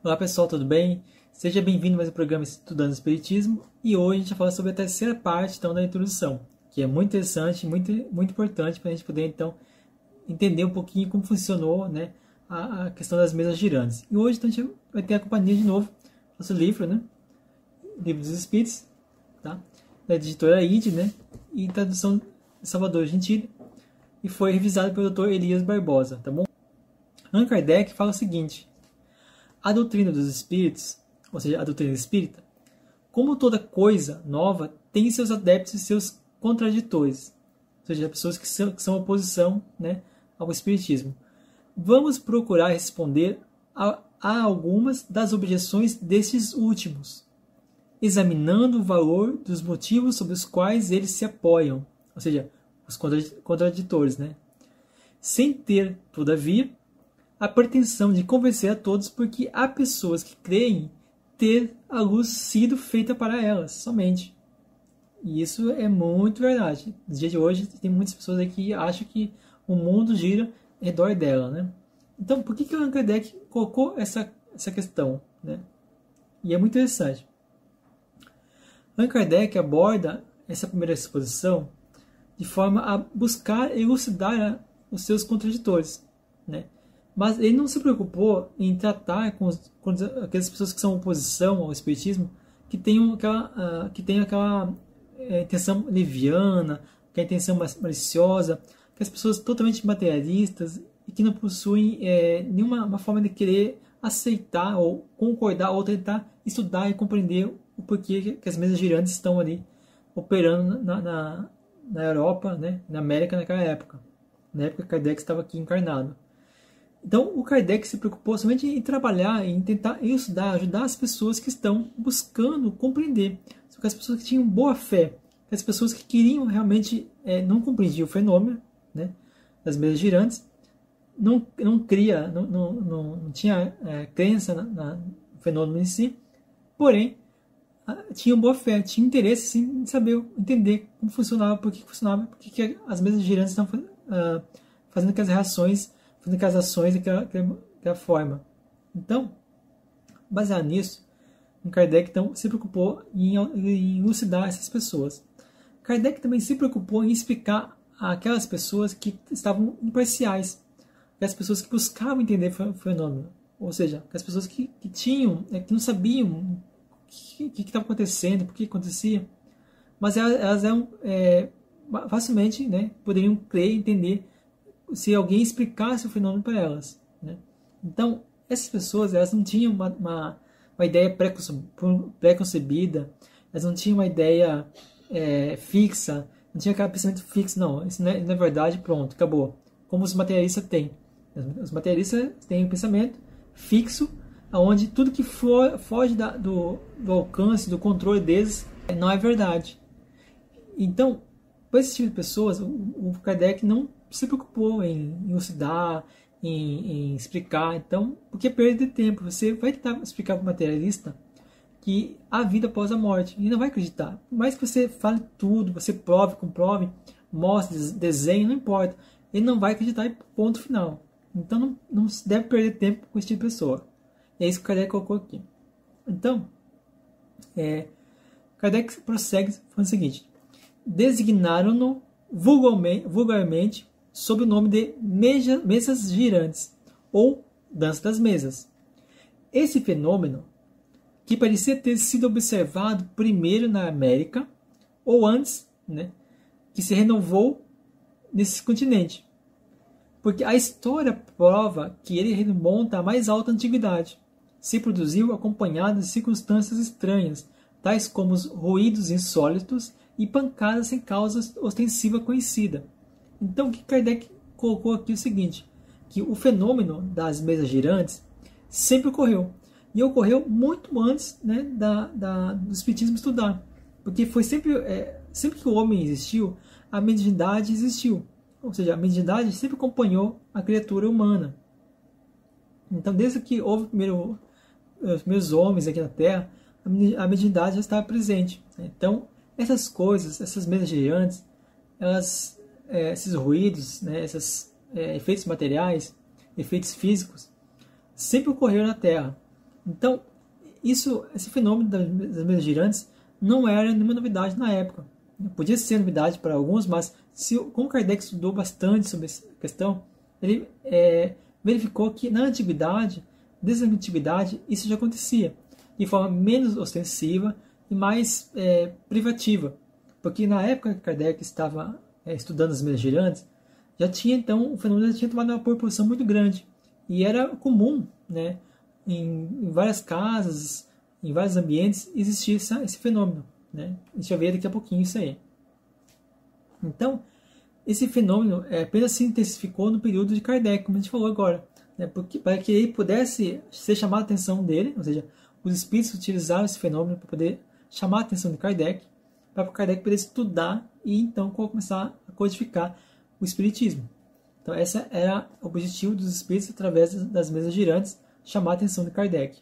Olá pessoal, tudo bem? Seja bem-vindo a mais um programa Estudando Espiritismo e hoje a gente vai falar sobre a terceira parte então, da introdução, que é muito interessante, muito importante para a gente poder então entender um pouquinho como funcionou, né, a questão das mesas girantes. E hoje então, a gente vai ter a companhia de novo, nosso livro, né, Livro dos Espíritos, tá? Da editora ID, né, e tradução de Salvador Gentili, e foi revisado pelo Dr. Elias Barbosa, tá bom? Allan Kardec fala o seguinte: a doutrina dos espíritos, ou seja, a doutrina espírita, como toda coisa nova, tem seus adeptos e seus contraditores, ou seja, pessoas que são oposição, né, ao espiritismo. Vamos procurar responder a algumas das objeções destes últimos, examinando o valor dos motivos sobre os quais eles se apoiam, ou seja, os contraditores, né? Sem ter, todavia, a pretensão de convencer a todos, porque há pessoas que creem ter a luz sido feita para elas, somente. E isso é muito verdade. No dia de hoje, tem muitas pessoas aqui que acham que o mundo gira ao redor dela, né? Então, por que Allan Kardec colocou essa questão, né? E é muito interessante. Allan Kardec aborda essa primeira exposição de forma a buscar elucidar os seus contraditores, né? Mas ele não se preocupou em tratar com aquelas pessoas que são oposição ao espiritismo, que tenham aquela intenção leviana, que a intenção maliciosa, que as pessoas totalmente materialistas e que não possuem nenhuma forma de querer aceitar ou concordar ou tentar estudar e compreender o porquê que as mesas girantes estão ali operando na Europa, né, na América naquela época. Na época que Kardec estava aqui encarnado. Então, o Kardec se preocupou somente em trabalhar, em tentar estudar, ajudar as pessoas que estão buscando compreender. Só que as pessoas que tinham boa fé, as pessoas que queriam realmente, não compreendiam o fenômeno, né, das mesas girantes, não tinha crença no fenômeno em si, porém, tinham boa fé, tinham interesse sim, em saber, entender como funcionava, por que funcionava, por que as mesas girantes estão fazendo aquelas reações, fazendo aquelas ações daquela forma. Então, baseado nisso, o Kardec então, se preocupou em elucidar essas pessoas. Kardec também se preocupou em explicar aquelas pessoas que estavam imparciais, aquelas pessoas que buscavam entender o fenômeno, ou seja, aquelas pessoas que não sabiam o que estava acontecendo, por que acontecia, mas elas eram facilmente, né, poderiam crer e entender se alguém explicasse o fenômeno para elas, né? Então, essas pessoas, elas não tinham uma ideia pré-concebida, elas não tinham uma ideia fixa, não tinha aquele pensamento fixo, não, isso não é verdade, pronto, acabou. Como os materialistas têm. Os materialistas têm um pensamento fixo, onde tudo que foge do alcance, do controle deles, não é verdade. Então, para esse tipo de pessoas, o Kardec não se preocupou em elucidar, em explicar. Então, porque é perda de tempo. Você vai tentar explicar para o materialista que há vida após a morte. Ele não vai acreditar. Por mais que você fale tudo, você prove, comprove, mostre, desenhe, não importa. Ele não vai acreditar e ponto final. Então, não se deve perder tempo com esse tipo de pessoa. É isso que o Kardec colocou aqui. Então, Kardec prossegue falando o seguinte: designaram-no vulgarmente sob o nome de mesas girantes, ou dança das mesas. Esse fenômeno, que parecia ter sido observado primeiro na América, ou antes, né, que se renovou nesse continente, porque a história prova que ele remonta à mais alta antiguidade, se produziu acompanhado de circunstâncias estranhas, tais como os ruídos insólitos e pancadas sem causa ostensiva conhecida. Então, o que Kardec colocou aqui é o seguinte, que o fenômeno das mesas girantes sempre ocorreu, e ocorreu muito antes, né, do espiritismo estudar, porque foi sempre que o homem existiu, a mediunidade existiu, ou seja, a mediunidade sempre acompanhou a criatura humana. Então, desde que houve os primeiros homens aqui na Terra, a mediunidade já estava presente. Então, essas coisas, essas mesas girantes, esses ruídos, né, esses efeitos materiais, efeitos físicos, sempre ocorreram na Terra. Então, esse fenômeno das mesas girantes não era nenhuma novidade na época. Podia ser novidade para alguns, mas como Kardec estudou bastante sobre essa questão, ele verificou que na antiguidade, desde a antiguidade, isso já acontecia de forma menos ostensiva e mais privativa. Porque na época que Kardec estava estudando as mesas girantes, já tinha então, o fenômeno já tinha tomado uma proporção muito grande. E era comum, né, em várias casas, em vários ambientes, existia esse fenômeno. Né? A gente vai ver daqui a pouquinho isso aí. Então, esse fenômeno apenas se intensificou no período de Kardec, como a gente falou agora. Né? Para que ele pudesse ser chamado a atenção dele, ou seja, os espíritos utilizaram esse fenômeno para poder chamar a atenção de Kardec, para que Kardec pudesse estudar e então começar a codificar o espiritismo. Então, esse era o objetivo dos espíritos através das mesas girantes, chamar a atenção de Kardec.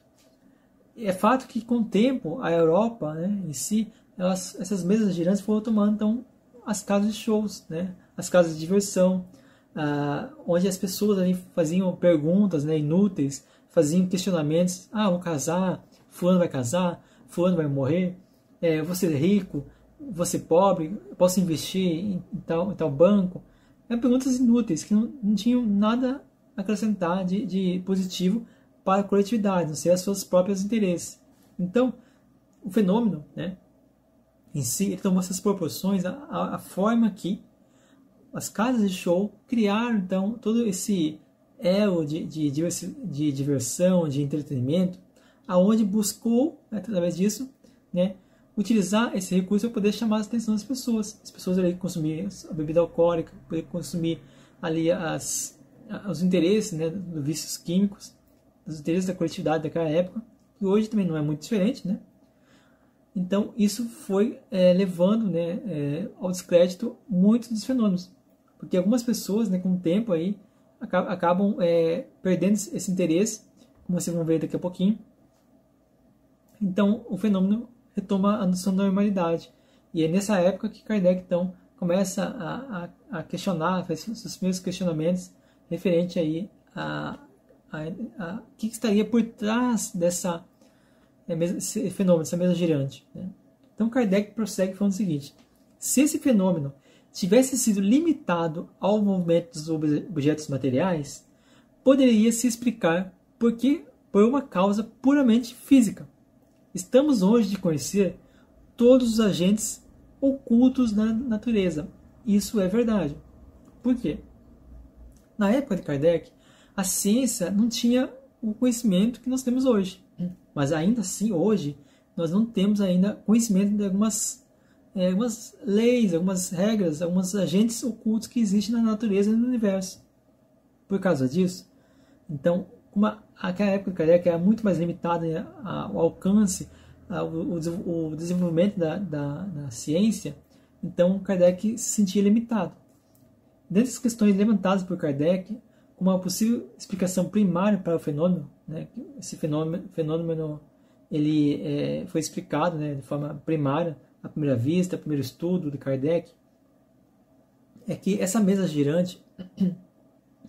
É fato que com o tempo a Europa, né, em si, essas mesas girantes foram tomando então as casas de shows, né, as casas de diversão, onde as pessoas ali faziam perguntas, né, inúteis, faziam questionamentos. Vou casar, fulano vai casar, fulano vai morrer, vou ser rico, vou ser pobre, posso investir em tal banco. Perguntas inúteis que não tinham nada a acrescentar de positivo para a coletividade, não ser as suas próprios interesses. Então, o fenômeno, né, em si, ele tomou essas proporções, a forma que as casas de show criaram, então, todo esse elo de diversão, de entretenimento, aonde buscou, através disso, né, utilizar esse recurso para poder chamar a atenção das pessoas. As pessoas ali consumir a bebida alcoólica, poder consumir ali os interesses, né, dos vícios químicos, os interesses da coletividade daquela época, que hoje também não é muito diferente, né? Então, isso foi levando, né, ao descrédito muitos dos fenômenos. Porque algumas pessoas, né, com o tempo aí, acabam perdendo esse interesse, como vocês vão ver daqui a pouquinho. Então, o fenômeno retoma a noção da normalidade. E é nessa época que Kardec, então, começa a questionar, faz os primeiros questionamentos referente aí a que estaria por trás esse fenômeno, dessa mesa girante. Né? Então, Kardec prossegue falando o seguinte: se esse fenômeno tivesse sido limitado ao movimento dos objetos materiais, poderia se explicar por uma causa puramente física. Estamos hoje de conhecer todos os agentes ocultos na natureza. Isso é verdade. Por quê? Na época de Kardec, a ciência não tinha o conhecimento que nós temos hoje. Mas ainda assim, hoje, nós não temos ainda conhecimento de algumas leis, algumas regras, alguns agentes ocultos que existem na natureza e no universo. Por causa disso, então, como aquela época de Kardec era muito mais limitada ao alcance, o desenvolvimento da ciência, então Kardec se sentia limitado. Dentre as questões levantadas por Kardec, como uma possível explicação primária para o fenômeno, né, esse fenômeno ele foi explicado, né, de forma primária, à primeira vista, primeiro estudo de Kardec, é que essa mesa girante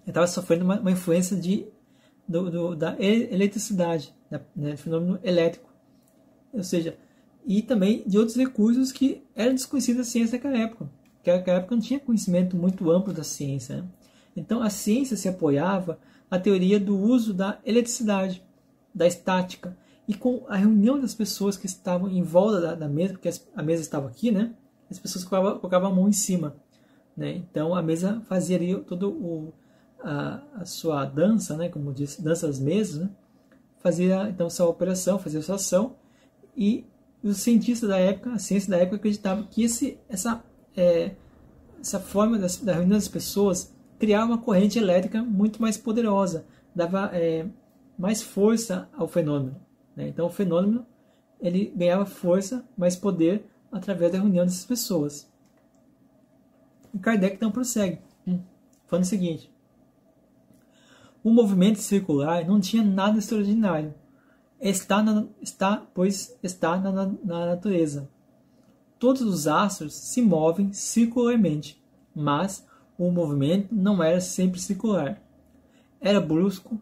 estava sofrendo uma influência da eletricidade, né, do fenômeno elétrico, ou seja, e também de outros recursos que eram desconhecidos da ciência naquela época, porque naquela época não tinha conhecimento muito amplo da ciência, né? Então a ciência se apoiava na teoria do uso da eletricidade, da estática, e com a reunião das pessoas que estavam em volta da mesa, porque a mesa estava aqui, né? As pessoas colocavam a mão em cima, né? Então a mesa fazia ali todo a sua dança, né? Como diz, dança das mesas, né? Fazia então sua operação, fazia sua ação, e os cientistas da época, a ciência da época, acreditavam que essa forma da reunião das pessoas criava uma corrente elétrica muito mais poderosa, dava mais força ao fenômeno, né? Então o fenômeno ele ganhava força, mais poder através da reunião dessas pessoas. E Kardec então prossegue, falando o seguinte: o movimento circular não tinha nada extraordinário, pois está na natureza. Todos os astros se movem circularmente, mas o movimento não era sempre circular. Era brusco,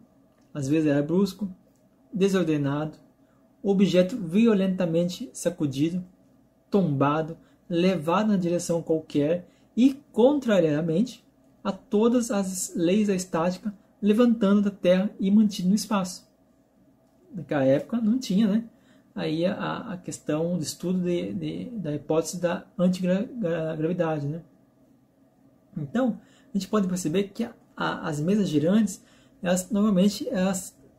às vezes era brusco. desordenado, objeto violentamente sacudido, tombado, levado na direção qualquer e, contrariamente a todas as leis da estática, levantando da terra e mantido no espaço. Naquela época não tinha, né? Aí a questão do estudo da hipótese da antigravidade, né? Então, a gente pode perceber que as mesas girantes, normalmente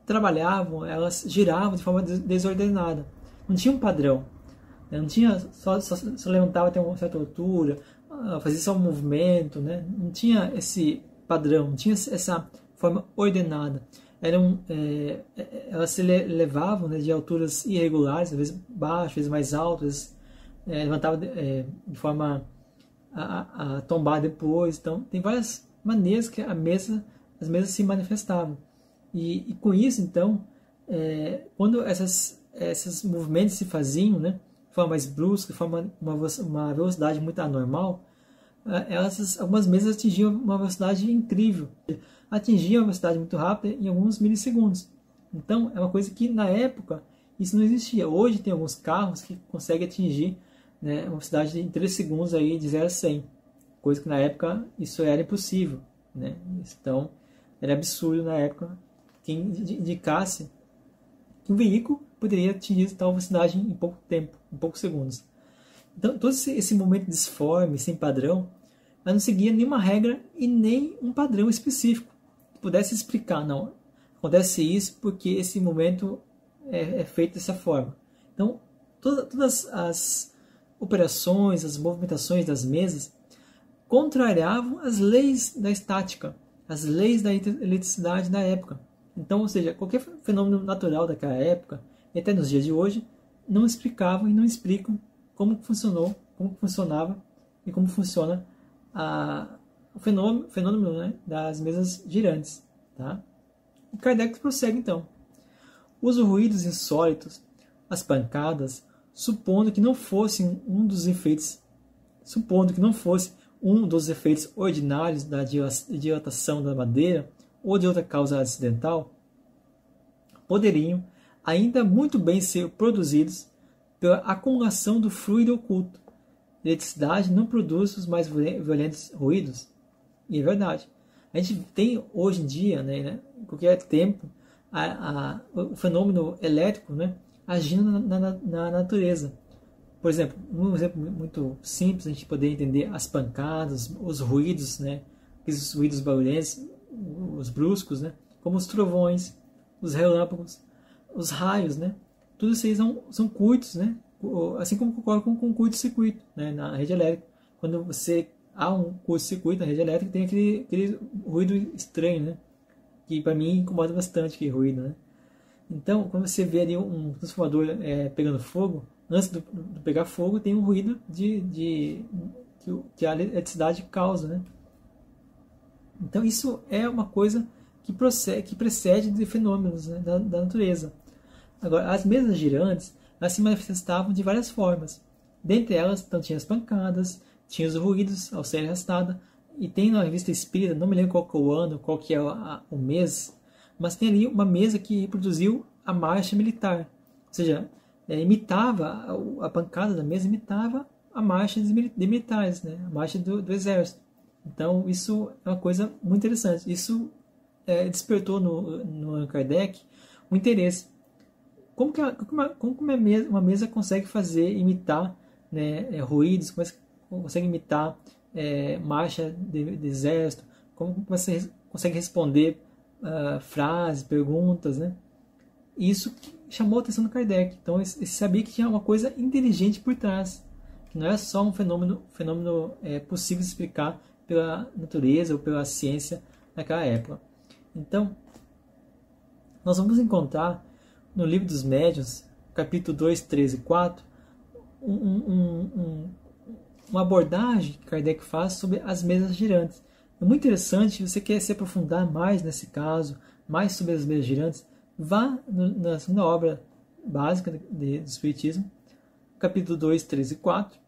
trabalhavam, elas giravam de forma desordenada. Não tinha um padrão. Né? Não tinha, só levantava até uma certa altura, fazia só um movimento, né? Não tinha esse padrão, não tinha essa forma ordenada. Elas se levavam, né, de alturas irregulares, às vezes baixas, às vezes mais altas, levantavam de forma a tombar depois. Então, tem várias maneiras que as mesas se manifestavam. E com isso, então, quando esses movimentos se faziam, né, de forma mais brusca, de forma uma velocidade muito anormal, algumas mesas atingiam uma velocidade incrível, atingiam uma velocidade muito rápida em alguns milissegundos. Então, é uma coisa que na época isso não existia. Hoje tem alguns carros que conseguem atingir, né, uma velocidade em 3 segundos aí, de 0 a 100, coisa que na época isso era impossível, né? Então, era absurdo na época quem indicasse que um veículo poderia atingir tal velocidade em pouco tempo, em poucos segundos. Então, todo esse momento disforme, sem padrão, ela não seguia nenhuma regra e nem um padrão específico que pudesse explicar, não, acontece isso porque esse momento é feito dessa forma. Então, todas as operações, as movimentações das mesas contrariavam as leis da estática, as leis da eletricidade da época. Então, ou seja, qualquer fenômeno natural daquela época, e até nos dias de hoje, não explicavam e não explicam como funcionava e como funciona o fenômeno, né, das mesas girantes. Tá? O Kardec prossegue então. Os ruídos insólitos, as pancadas, supondo que não fosse um dos efeitos ordinários da dilatação da madeira ou de outra causa acidental, poderiam ainda muito bem ser produzidos pela acumulação do fluido oculto. A eletricidade não produz os mais violentos ruídos. E é verdade. A gente tem hoje em dia, né, em qualquer tempo, o fenômeno elétrico, né, agindo na natureza. Por exemplo, um exemplo muito simples, a gente poder entender as pancadas, os ruídos, né, esses ruídos barulhentos, os bruscos, né, como os trovões, os relâmpagos, os raios, né, tudo isso aí são curtos, né, assim como ocorre com curto-circuito, né, na rede elétrica. Quando há um curto-circuito na rede elétrica, tem aquele ruído estranho, né, que para mim incomoda bastante aquele ruído, né. Então, quando você vê ali um transformador pegando fogo, antes de pegar fogo, tem um ruído que a eletricidade causa, né? Então, isso é uma coisa que precede de fenômenos, né, da natureza. Agora, as mesas girantes, elas se manifestavam de várias formas. Dentre elas, então, tinha as pancadas, tinha os ruídos ao serem arrastadas, e tem na revista Espírita, não me lembro qual que é o ano, qual que é o mês, mas tem ali uma mesa que reproduziu a marcha militar. Ou seja, imitava a pancada da mesa, imitava a marcha de militares, né? A marcha do exército. Então, isso é uma coisa muito interessante. Isso despertou no Allan Kardec o interesse. Como que uma mesa consegue imitar, né, ruídos, consegue imitar marcha de exército, como você consegue responder frases, perguntas, né? Isso chamou a atenção do Kardec. Então, ele sabia que tinha uma coisa inteligente por trás, que não é só um fenômeno possível de explicar pela natureza ou pela ciência naquela época. Então, nós vamos encontrar no Livro dos Médiuns, capítulo 2, 3 e 4, uma abordagem que Kardec faz sobre as mesas girantes. É muito interessante. Se você quer se aprofundar mais nesse caso, mais sobre as mesas girantes, vá na segunda obra básica do Espiritismo, capítulo 2, 3 e 4,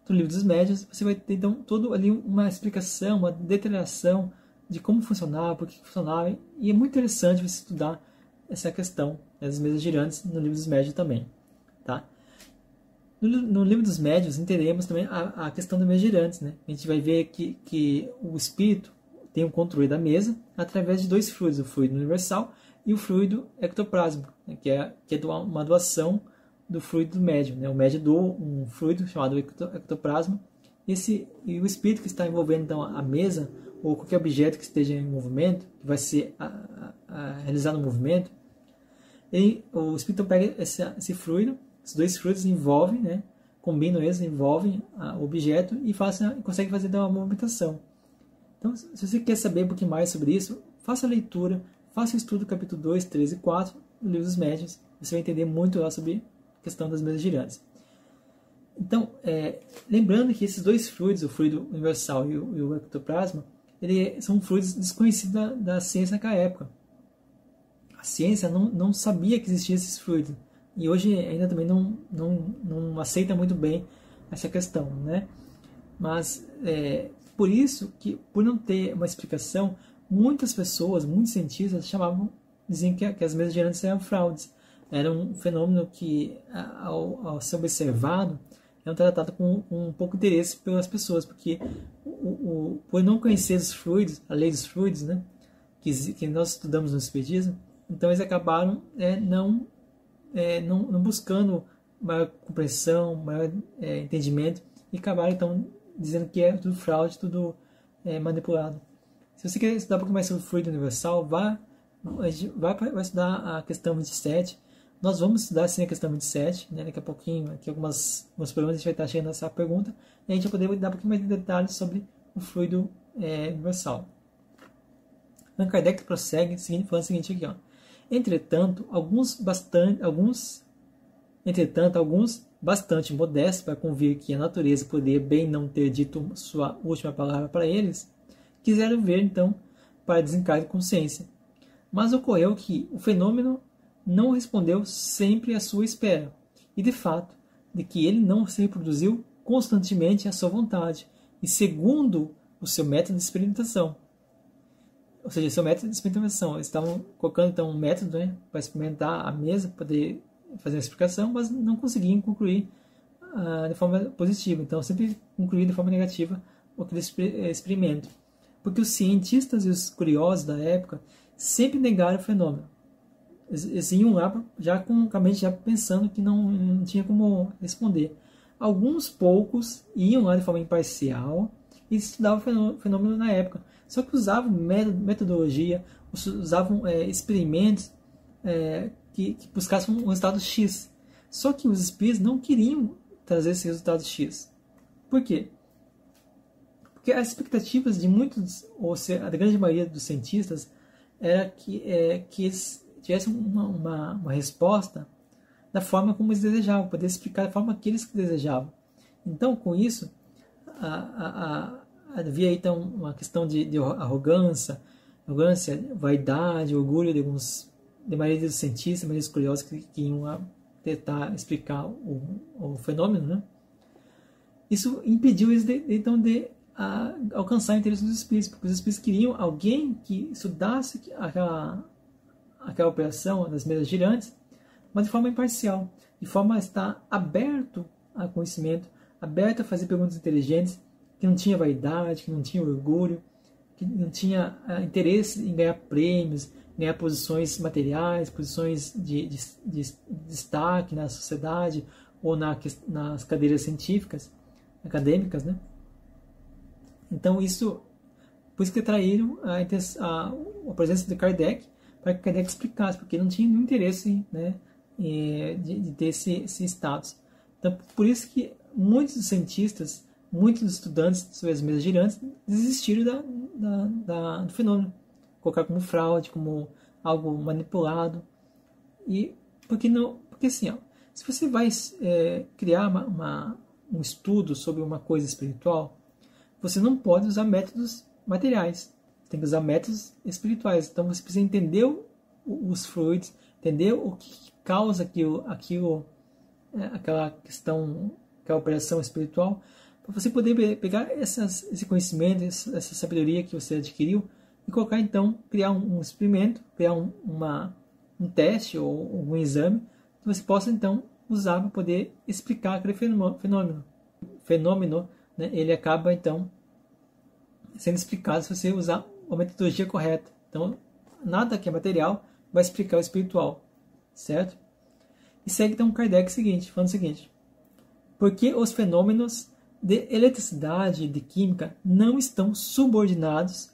do Livro dos Médiuns. Você vai ter então toda ali uma explicação, uma detalhação de como funcionava, por que funcionava, e é muito interessante você estudar essa questão das mesas girantes no livro dos médiuns também, tá? No livro dos médiuns entenderemos também a questão das mesas girantes, né? A gente vai ver que o espírito tem o controle da mesa através de dois fluidos, o fluido universal e o fluido ectoplásmico, né? que é uma doação do fluido do médium, né? O médium doa um fluido chamado ectoplasma, e o espírito que está envolvendo então a mesa ou qualquer objeto que esteja em movimento, que vai ser realizado no movimento, o espírito pega esse fluido, esses dois fluidos envolvem, né? Combinam eles, envolvem o objeto e consegue fazer uma movimentação. Então, se você quer saber um pouquinho mais sobre isso, faça a leitura, faça o estudo do capítulo 2, 3 e 4 do livro dos médiuns. Você vai entender muito lá sobre a questão das mesas girantes. Então, lembrando que esses dois fluidos, o fluido universal e o ectoplasma, são fluidos desconhecidos da ciência naquela época. A ciência não sabia que existiam esses fluidos. E hoje ainda também não aceita muito bem essa questão, né? Mas por isso que, por não ter uma explicação, muitas pessoas, muitos cientistas diziam que as mesas girantes eram fraudes. Era um fenômeno que, ao ser observado, era tratado com um pouco de interesse pelas pessoas, porque por não conhecer os fluidos, a lei dos fluidos, né, que nós estudamos no Espiritismo, então eles acabaram não buscando maior compreensão, maior entendimento, e acabaram então dizendo que é tudo fraude, tudo manipulado. Se você quer estudar um pouco mais sobre o fluido universal, vai estudar a questão 27. Nós vamos estudar sim a questão 27, né? Daqui a pouquinho, aqui alguns programas a gente vai estar chegando nessa pergunta, e a gente vai poder dar um pouquinho mais de detalhes sobre o fluido universal. Allan Kardec prossegue falando o seguinte aqui, ó. Entretanto, alguns bastante modestos para convir que a natureza poderia bem não ter dito sua última palavra para eles, quiseram ver, então, para desencargo de consciência. Mas ocorreu que o fenômeno não respondeu sempre à sua espera, e de fato, de que ele não se reproduziu constantemente à sua vontade, e segundo o seu método de experimentação. Ou seja, seu método de experimentação. Eles estavam colocando então um método, né, para experimentar a mesa, poder fazer uma explicação, mas não conseguiam concluir de forma positiva. Então, sempre concluíam de forma negativa aquele experimento. Porque os cientistas e os curiosos da época sempre negaram o fenômeno. Eles iam lá já com a mente já pensando que não tinha como responder. Alguns poucos iam lá de forma imparcial e estudavam o fenômeno na época. Só que usavam metodologia, usavam experimentos que buscassem um resultado X. Só que os espíritos não queriam trazer esse resultado X. Por quê? Porque as expectativas de muitos, ou seja, a grande maioria dos cientistas, era que eles tivessem uma resposta da forma como eles desejavam, poder explicar da forma que eles desejavam. Então, com isso, havia então uma questão de arrogância, vaidade, orgulho de maioria dos cientistas, maioria dos curiosos que iam tentar explicar o fenômeno, né? Isso impediu eles de alcançar o interesse dos espíritos, porque os espíritos queriam alguém que estudasse aquela operação das mesas girantes, mas de forma imparcial, de forma a estar aberto a conhecimento, aberto a fazer perguntas inteligentes, que não tinha vaidade, que não tinha orgulho, que não tinha interesse em ganhar prêmios, ganhar posições materiais, posições de destaque na sociedade ou nas cadeiras científicas, acadêmicas, né? Então por isso que atraíram a presença de Kardec, para que Kardec explicasse, porque não tinha nenhum interesse, né, de ter esse status. Então, por isso que muitos cientistas, muitos estudantes sobre as mesas girantes desistiram do fenômeno, colocar como fraude, como algo manipulado. E porque assim, ó, se você vai criar um estudo sobre uma coisa espiritual, você não pode usar métodos materiais, tem que usar métodos espirituais. Então você precisa entender os fluidos, entender o que causa aquela questão, aquela operação espiritual, para você poder pegar esse conhecimento, essa sabedoria que você adquiriu e colocar então, criar um experimento, criar um um teste ou um exame que você possa então usar para poder explicar aquele fenômeno, né, ele acaba então sendo explicado se você usar a metodologia correta. Então, nada que é material vai explicar o espiritual, certo? E segue então Kardec falando o seguinte: porque os fenômenos de eletricidade e de química não estão subordinados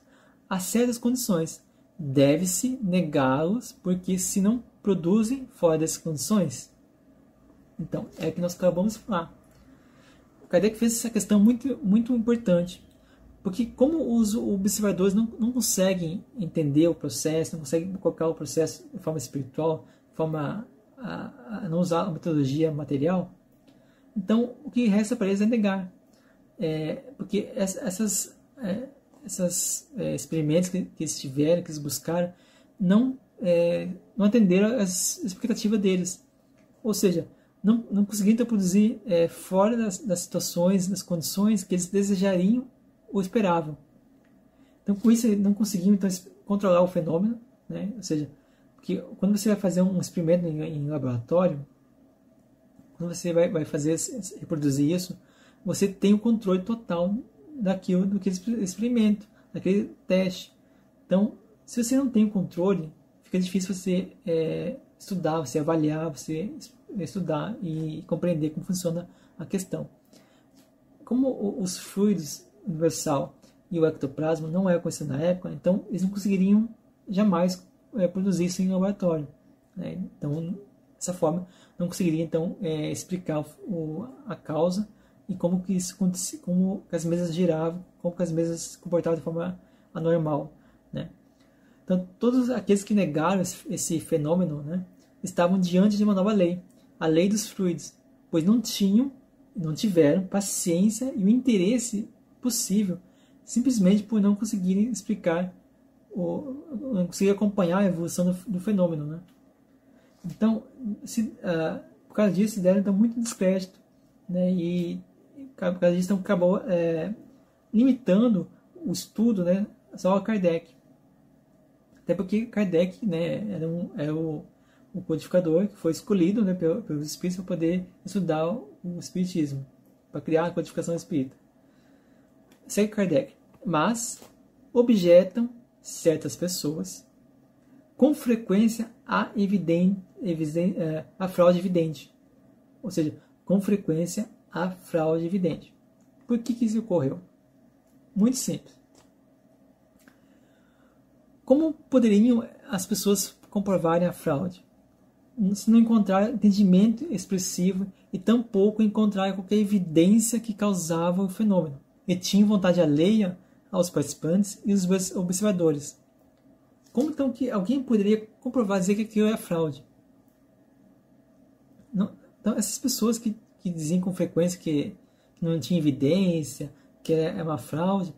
a certas condições, deve-se negá-los porque se não produzem fora dessas condições. Então, é o que nós acabamos de falar. Kardec fez essa questão muito, muito importante, porque como os observadores não conseguem entender o processo, não conseguem colocar o processo de forma espiritual, de forma a não usar a metodologia material, então o que resta para eles é negar. Porque esses experimentos que eles tiveram, que eles buscaram, não atenderam as expectativas deles. Ou seja, não conseguiram produzir fora das situações, das condições que eles desejariam ou esperavam. Então, com isso, não conseguiam então, controlar o fenômeno, né? Ou seja, porque quando você vai fazer um experimento em laboratório, quando você vai reproduzir isso, você tem o controle total daquilo, do que experimento, daquele teste. Então, se você não tem o controle, fica difícil você estudar, você avaliar, você estudar e compreender como funciona a questão. Como os fluidos universal e o ectoplasma não era conhecido na época, então eles não conseguiriam jamais produzir isso em laboratório, né? Então, dessa forma, não conseguiria então explicar a causa e como que isso acontecia, como que as mesas giravam, como que as mesas se comportavam de forma anormal, né? Então, todos aqueles que negaram esse fenômeno, né, estavam diante de uma nova lei, a lei dos fluidos, pois não tiveram paciência e o interesse possível, simplesmente por não conseguirem explicar, não conseguirem acompanhar a evolução do fenômeno, né? Então, por causa disso, se deram então, muito descrédito, né? E por causa disso, então, acabou limitando o estudo, né, só a Kardec. Até porque Kardec, né, era o codificador que foi escolhido, né, pelos espíritos para poder estudar o espiritismo, para criar a codificação espírita. Segue Kardec. Mas objetam certas pessoas com frequência a fraude evidente. Ou seja, com frequência a fraude evidente. Por que isso ocorreu? Muito simples. Como poderiam as pessoas comprovarem a fraude? Se não encontrar entendimento expressivo e tampouco encontrar qualquer evidência que causava o fenômeno, e tinham vontade alheia aos participantes e os observadores. Como então que alguém poderia comprovar, dizer que aquilo é fraude? Não, então, essas pessoas que diziam com frequência que não tinha evidência, que é uma fraude,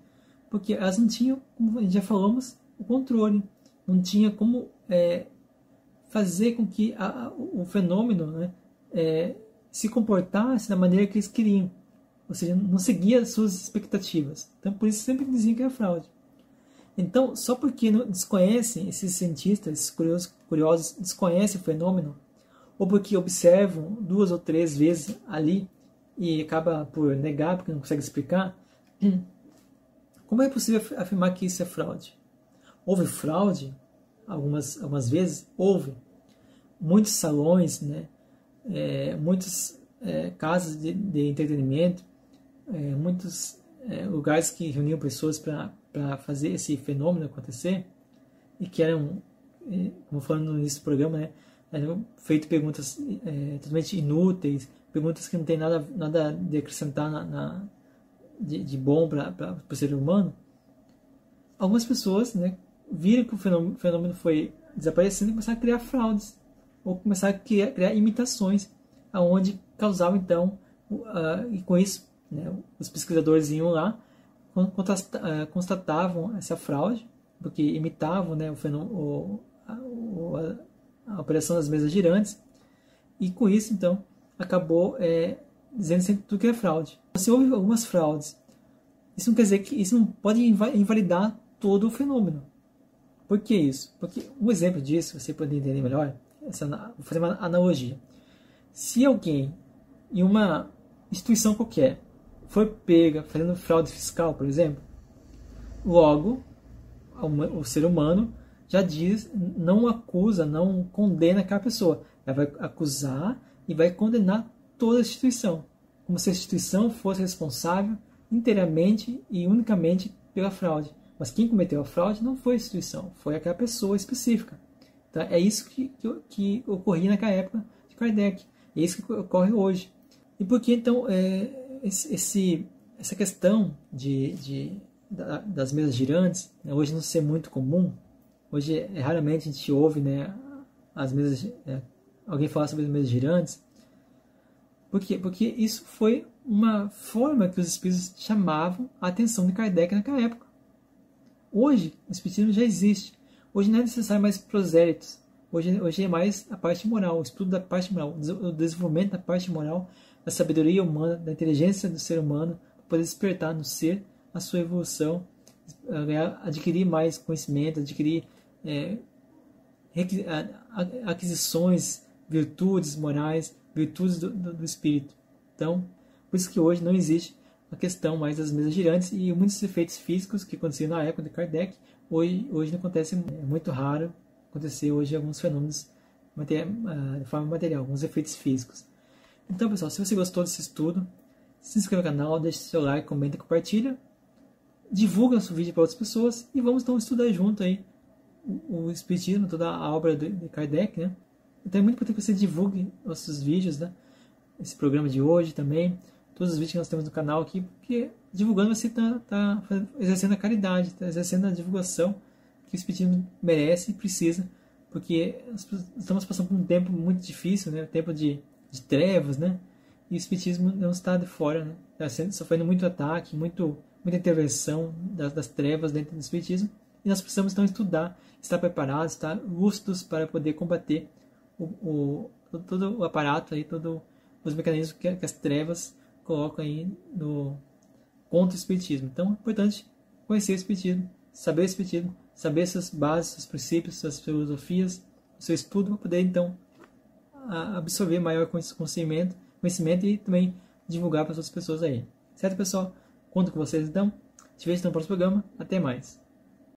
porque elas não tinham, como já falamos, o controle, não tinha como fazer com que o fenômeno, né, se comportasse da maneira que eles queriam, ou seja, não seguia as suas expectativas. Então, por isso sempre diziam que é fraude. Então, só porque não desconhecem, esses cientistas curiosos desconhecem o fenômeno, ou porque observam 2 ou 3 vezes ali e acaba por negar porque não consegue explicar, como é possível afirmar que isso é fraude? Houve fraude algumas vezes? Houve. Muitos salões, né, muitas casas de entretenimento, muitos lugares que reuniam pessoas para fazer esse fenômeno acontecer, e que eram, como falando no início do programa, né, eram feitas perguntas totalmente inúteis, perguntas que não tem nada de acrescentar de bom para o ser humano. Algumas pessoas, né, viram que o fenômeno foi desaparecendo e começaram a criar fraudes, ou começaram a criar imitações, aonde causavam então, e com isso, né, os pesquisadores iam lá, constatavam essa fraude, porque imitavam, né, a operação das mesas girantes, e com isso então acabou dizendo sempre tudo que é fraude. Se houve algumas fraudes, isso não quer dizer que isso não pode invalidar todo o fenômeno. Por que isso? Porque um exemplo disso, você poder entender melhor, vou fazer uma analogia. Se alguém em uma instituição qualquer for pega fazendo fraude fiscal, por exemplo, logo o ser humano já diz, não acusa, não condena aquela pessoa. Ela vai acusar e vai condenar toda a instituição, como se a instituição fosse responsável inteiramente e unicamente pela fraude. Mas quem cometeu a fraude não foi a instituição, foi aquela pessoa específica. Então, é isso que ocorria naquela época de Kardec. E é isso que ocorre hoje. E por que, então, essa questão das mesas girantes, né, hoje não ser muito comum? Hoje, raramente a gente ouve, né, as mesas, alguém falar sobre as mesas girantes. Por quê? Porque isso foi uma forma que os espíritos chamavam a atenção de Kardec naquela época. Hoje, o espiritismo já existe. Hoje não é necessário mais prosélitos. Hoje é mais a parte moral, o estudo da parte moral, o desenvolvimento da parte moral, da sabedoria humana, da inteligência do ser humano, para poder despertar no ser a sua evolução, adquirir mais conhecimento, adquirir aquisições, virtudes morais, virtudes do espírito. Então, por isso que hoje não existe a questão mais das mesas girantes e muitos efeitos físicos que aconteciam na época de Kardec, hoje não acontece, é muito raro acontecer hoje alguns fenômenos de forma material, alguns efeitos físicos. Então, pessoal, se você gostou desse estudo, se inscreva no canal, deixe seu like, comenta e compartilha, divulga nosso vídeo para outras pessoas e vamos então estudar junto aí o Espiritismo, toda a obra de Kardec, né? Então é muito importante que você divulgue nossos vídeos, né? Esse programa de hoje também, todos os vídeos que nós temos no canal aqui, porque divulgando você está exercendo a caridade, está exercendo a divulgação que o Espiritismo merece e precisa, porque estamos passando por um tempo muito difícil, né? Um tempo de trevas, né? E o Espiritismo não está de fora, né? Está sofrendo muito ataque, muita intervenção das trevas dentro do Espiritismo, e nós precisamos então estudar, estar preparados, estar lúcidos para poder combater todo o aparato, aí, todos os mecanismos que as trevas colocam aí contra o Espiritismo. Então é importante conhecer o Espiritismo, saber o Espiritismo, saber suas bases, seus princípios, suas filosofias, o seu estudo, para poder então absorver maior conhecimento e também divulgar para as outras pessoas aí. Certo, pessoal? Conto com vocês então. Te vejo no próximo programa. Até mais.